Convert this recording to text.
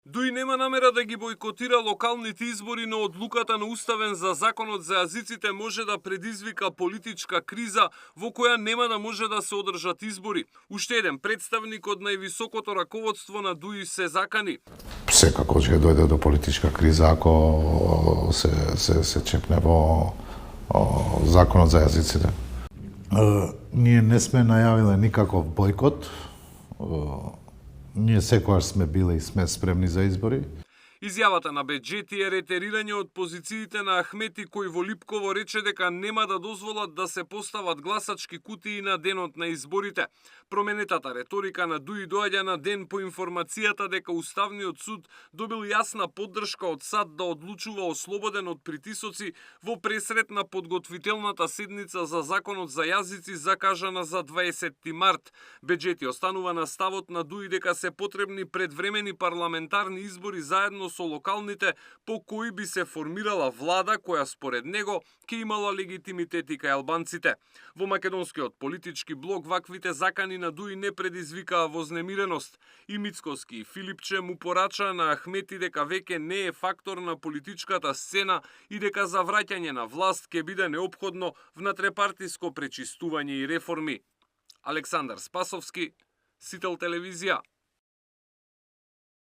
Дуи нема намера да ги бойкотира локалните избори, но одлуката на Уставен за законот за јазиците може да предизвика политичка криза во која нема да може да се одржат избори. Уште еден представник од највисокото раководство на Дуи се закани. Секако ќе дојде до политичка криза ако се чепне во законот за јазиците. Ние не сме најавиле никаков бойкот. Ние секогаш сме биле и сме спремни за избори. Изјавата на Беџети е ретерирање од позициите на Ахмети, кој во Липково рече дека нема да дозволат да се постават гласачки кутии на денот на изборите. Променетата реторика на Дуи доаѓа на ден по информацијата дека Уставниот суд добил јасна поддршка од САД да одлучува ослободен од притисоци во пресрет на подготвителната седница за законот за јазици закажана за 20 март. Беџети останува на ставот на Дуи дека се потребни предвремени парламентарни избори заедно со локалните по кои би се формирала влада која според него ќе имала легитимитет и кај албанците. Во македонскиот политички блок ваквите закани на Дуи не предизвикаа вознемиреност. И Мицкоски и Филипче му порача на Ахмети дека веќе не е фактор на политичката сцена и дека за враќање на власт ќе биде неопходно внатрепартиско пречистување и реформи. Александар Спасовски, Сител телевизија.